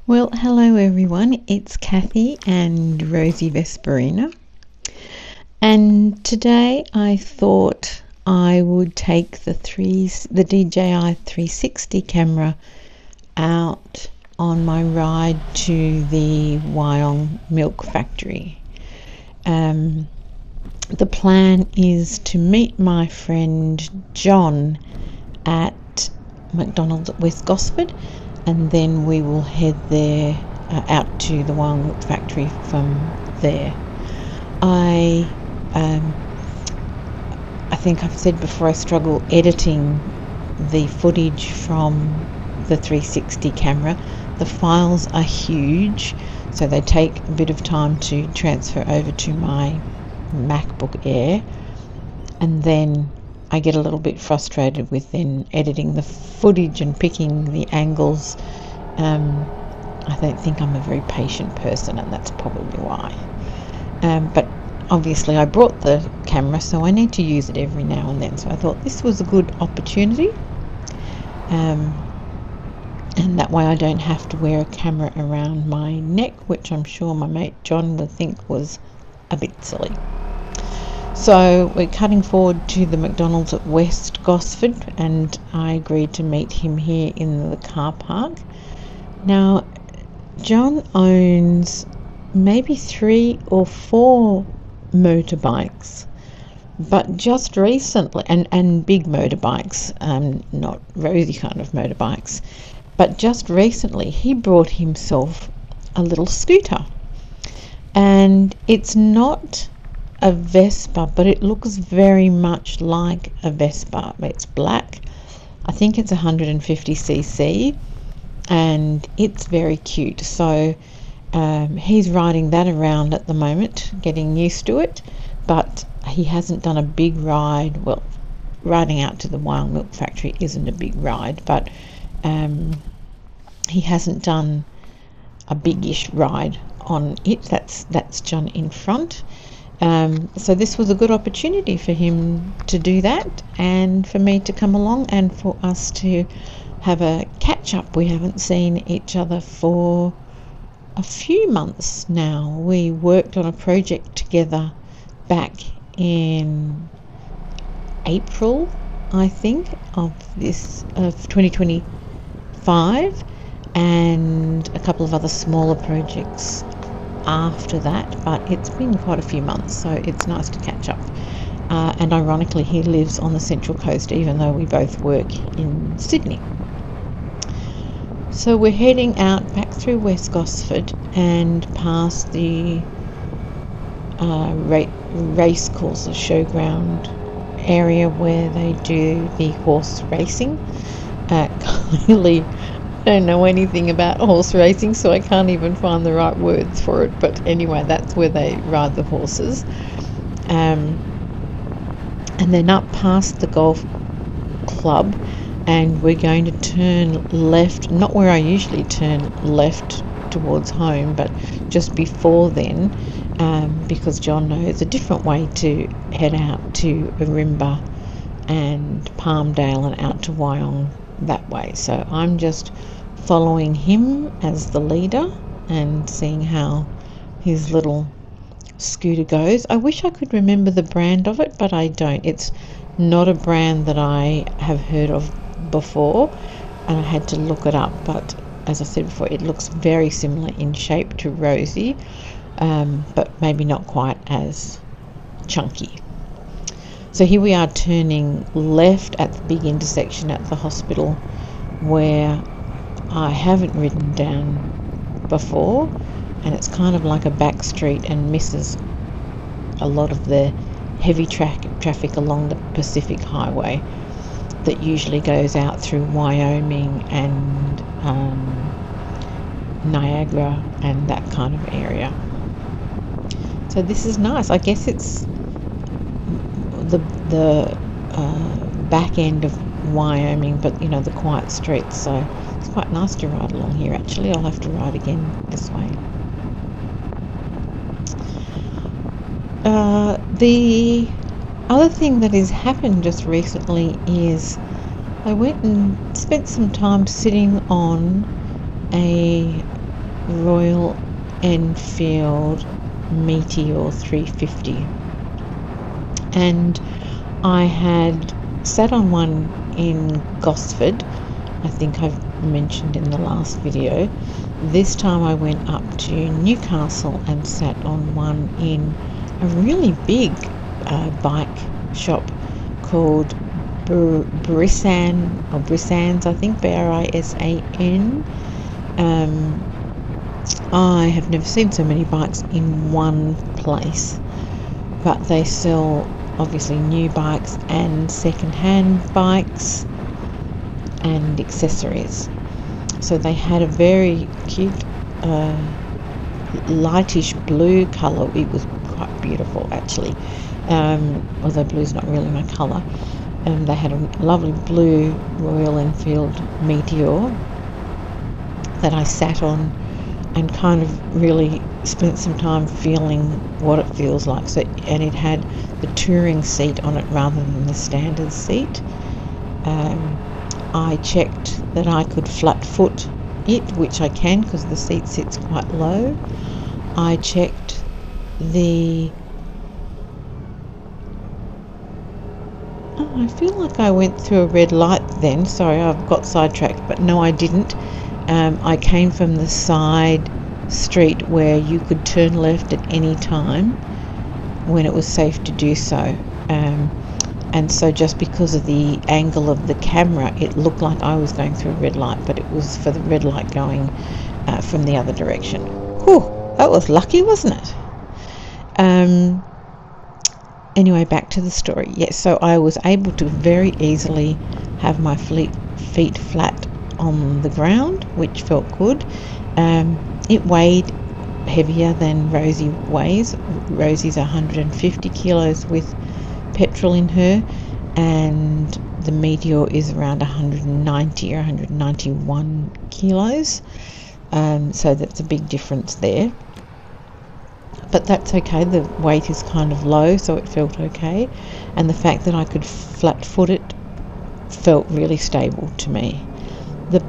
Well, hello everyone. It's Kathy and Rosie Vesperina. And today I thought I would take the DJI 360 camera out on my ride to the Wyong milk factory. The plan is to meet my friend John at McDonald's at West Gosford, and then we will head there out to the Wyong milk factory from there. I think I've said before, I struggle editing the footage from the 360 camera. The files are huge, so they take a bit of time to transfer over to my MacBook Air, and then I get a little bit frustrated with then editing the footage and picking the angles. I don't think I'm a very patient person, and that's probably why. But obviously I brought the camera, so I need to use it every now and then. So I thought this was a good opportunity. And that way I don't have to wear a camera around my neck, which I'm sure my mate John would think was a bit silly. So we're cutting forward to the McDonald's at West Gosford, and I agreed to meet him here in the car park. Now, John owns maybe 3 or 4 motorbikes, but just recently, and big motorbikes, not Rosie kind of motorbikes, but just recently he brought himself a little scooter, and it's not a Vespa, but it looks very much like a Vespa. It's black. I think it's 150cc, and it's very cute. So he's riding that around at the moment, getting used to it, but he hasn't done a big ride. Well, riding out to the Wyong milk factory isn't a big ride, but he hasn't done a big-ish ride on it. That's John in front. So this was a good opportunity for him to do that, and for me to come along, and for us to have a catch up. We haven't seen each other for a few months now. We worked on a project together back in April, I think, of 2025, and a couple of other smaller projects after that, but it's been quite a few months, so it's nice to catch up. And ironically, he lives on the Central Coast, even though we both work in Sydney. So we're heading out back through West Gosford and past the race course, the showground area where they do the horse racing. Clearly I don't know anything about horse racing, so I can't even find the right words for it, but anyway, that's where they ride the horses. And then up past the golf club, and we're going to turn left, not where I usually turn left towards home, but just before then, because John knows a different way to head out to Arimba and Palmdale and out to Wyong that way. So I'm just following him as the leader and seeing how his little scooter goes. I wish I could remember the brand of it, but I don't. It's not a brand that I have heard of before, and I had to look it up, but as I said before, it looks very similar in shape to Rosie, but maybe not quite as chunky. So here we are turning left at the big intersection at the hospital, where I haven't ridden down before, and it's kind of like a back street and misses a lot of the heavy traffic along the Pacific Highway that usually goes out through Wyoming and Niagara and that kind of area. So this is nice. I guess it's the back end of Wyoming, but you know, the quiet streets, so it's quite nice to ride along here. Actually, I'll have to ride again this way. The other thing that has happened just recently is I went and spent some time sitting on a Royal Enfield Meteor 350, and I had sat on one in Gosford. I think I've mentioned in the last video. This time I went up to Newcastle and sat on one in a really big bike shop called Brissans, I think, Brisan. I have never seen so many bikes in one place, but they sell obviously new bikes and second-hand bikes and accessories. So they had a very cute lightish blue colour. It was quite beautiful actually, although blue's not really my colour. They had a lovely blue Royal Enfield Meteor that I sat on and kind of really spent some time feeling what it feels like. So, and it had the touring seat on it rather than the standard seat. I checked that I could flat foot it, which I can because the seat sits quite low. I checked I feel like I went through a red light then. Sorry, I've got sidetracked, but no, I didn't. I came from the side street where you could turn left at any time when it was safe to do so. And so just because of the angle of the camera, it looked like I was going through a red light, but it was for the red light going from the other direction. Whew, that was lucky, wasn't it? Anyway, back to the story. Yes, so I was able to very easily have my feet flat on the ground, which felt good. It weighed heavier than Rosie weighs. Rosie's 150 kilos with petrol in her, and the Meteor is around 190 or 191 kilos. So that's a big difference there. But that's okay, the weight is kind of low, so it felt okay. And the fact that I could flat foot it felt really stable to me. The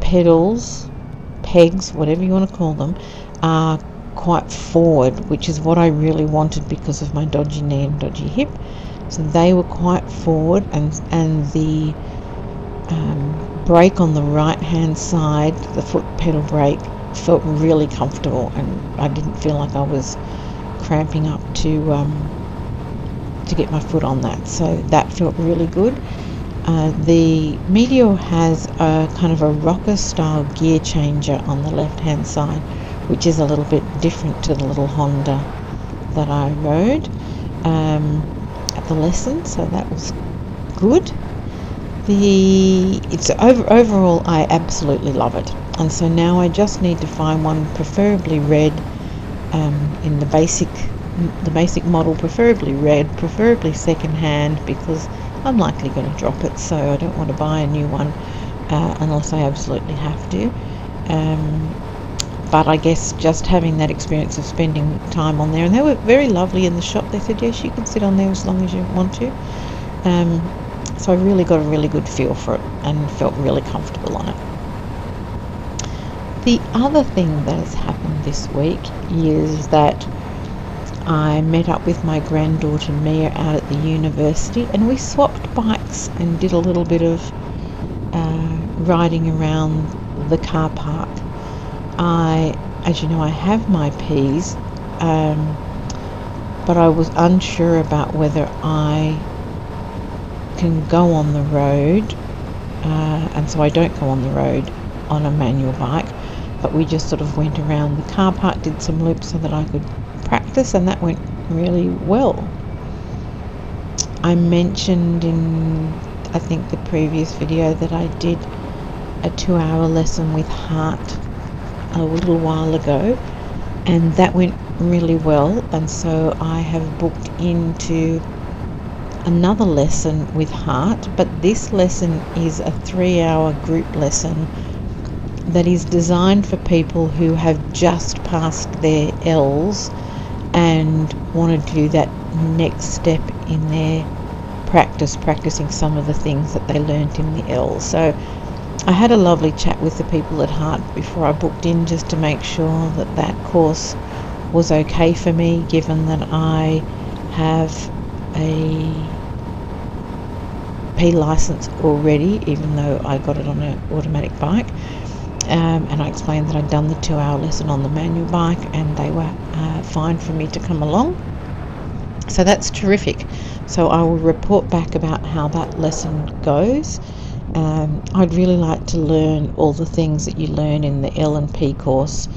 pegs, whatever you want to call them, are quite forward, which is what I really wanted because of my dodgy knee and dodgy hip. So they were quite forward, and the brake on the right hand side, the foot pedal brake, felt really comfortable, and I didn't feel like I was cramping up to get my foot on that. So that felt really good. The Meteor has a kind of a rocker style gear changer on the left hand side, which is a little bit different to the little Honda that I rode at the lesson, so that was good. Overall I absolutely love it, and so now I just need to find one preferably red, in the basic model, preferably red, preferably second hand, because I'm likely going to drop it, so I don't want to buy a new one unless I absolutely have to. But I guess just having that experience of spending time on there, and they were very lovely in the shop. They said, yes, you can sit on there as long as you want to. So I really got a really good feel for it and felt really comfortable on it. The other thing that has happened this week is that I met up with my granddaughter Mia out at the university, and we swapped bikes and did a little bit of riding around the car park. As you know, I have my Ps, but I was unsure about whether I can go on the road, and so I don't go on the road on a manual bike, but we just sort of went around the car park, did some loops so that I could practice, and that went really well. I mentioned in, I think, the previous video that I did a 2-hour lesson with Heart a little while ago, and that went really well, and so I have booked into another lesson with Heart, but this lesson is a 3-hour group lesson that is designed for people who have just passed their L's and want to do that next step in their practicing some of the things that they learnt in the L's. So I had a lovely chat with the people at Heart before I booked in, just to make sure that that course was okay for me, given that I have a P license already, even though I got it on an automatic bike. And I explained that I'd done the 2-hour lesson on the manual bike, and they were fine for me to come along. So that's terrific. So I will report back about how that lesson goes. I'd really like to learn all the things that you learn in the L&P course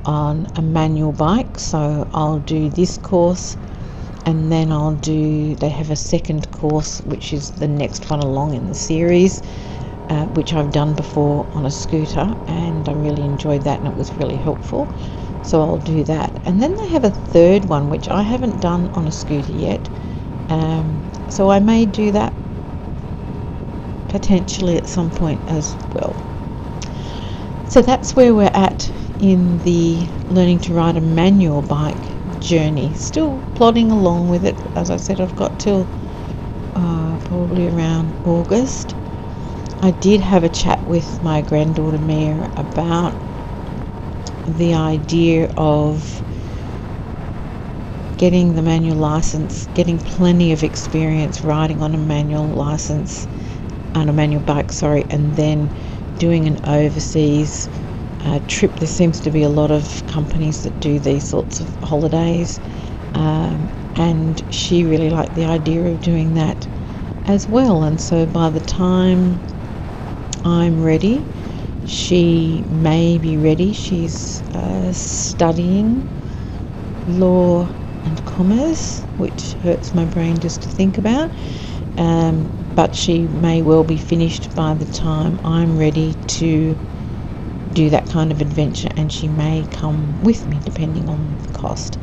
on a manual bike. So I'll do this course, and then they have a second course, which is the next one along in the series, which I've done before on a scooter, and I really enjoyed that, and it was really helpful. So I'll do that. And then they have a third one, which I haven't done on a scooter yet. So I may do that potentially at some point as well. So that's where we're at in the learning to ride a manual bike journey. Still plodding along with it. As I said, I've got till probably around August. I did have a chat with my granddaughter Mia about the idea of getting the manual license, getting plenty of experience riding on a manual bike, and then doing an overseas trip. There seems to be a lot of companies that do these sorts of holidays, and she really liked the idea of doing that as well. And so by the time I'm ready, she may be ready. She's studying law and commerce, which hurts my brain just to think about, but she may well be finished by the time I'm ready to do that kind of adventure, and she may come with me depending on the cost.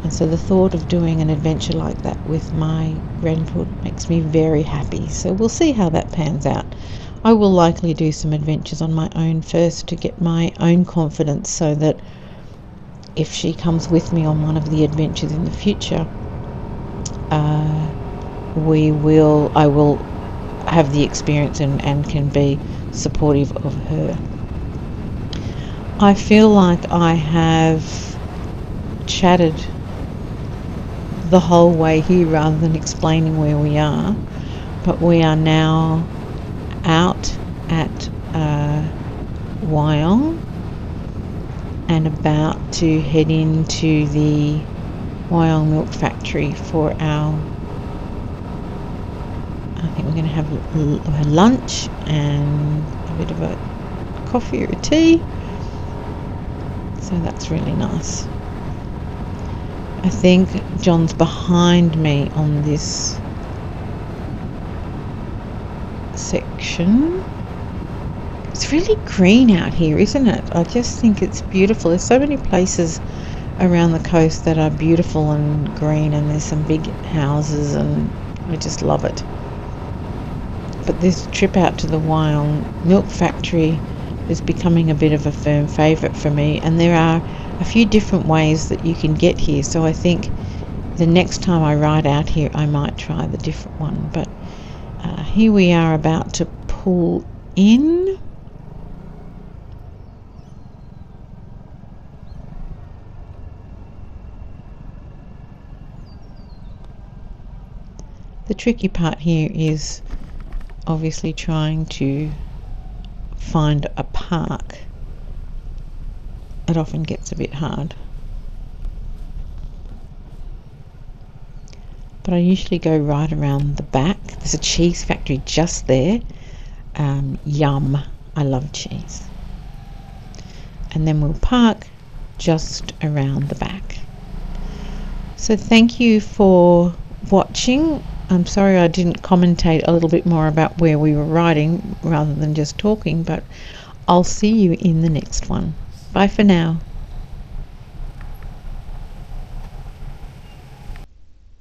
And so the thought of doing an adventure like that with my granddaughter makes me very happy. So we'll see how that pans out. I will likely do some adventures on my own first to get my own confidence, so that if she comes with me on one of the adventures in the future, I will have the experience and can be supportive of her. I feel like I have chatted the whole way here rather than explaining where we are, but we are now out at Wyong and about to head into the Wyong milk factory for I think we're going to have lunch and a bit of a coffee or a tea. So that's really nice. I think John's behind me on this section. It's really green out here, isn't it? I just think it's beautiful. There's so many places around the coast that are beautiful and green, and there's some big houses, and I just love it. But this trip out to the Wyong milk factory is becoming a bit of a firm favourite for me, and there are a few different ways that you can get here, so I think the next time I ride out here I might try the different one. But here we are about to pull in. The tricky part here is obviously trying to find a park. It often gets a bit hard. But I usually go right around the back. There's a cheese factory just there. Yum. I love cheese. And then we'll park just around the back. So thank you for watching. I'm sorry I didn't commentate a little bit more about where we were riding rather than just talking, but I'll see you in the next one. Bye for now.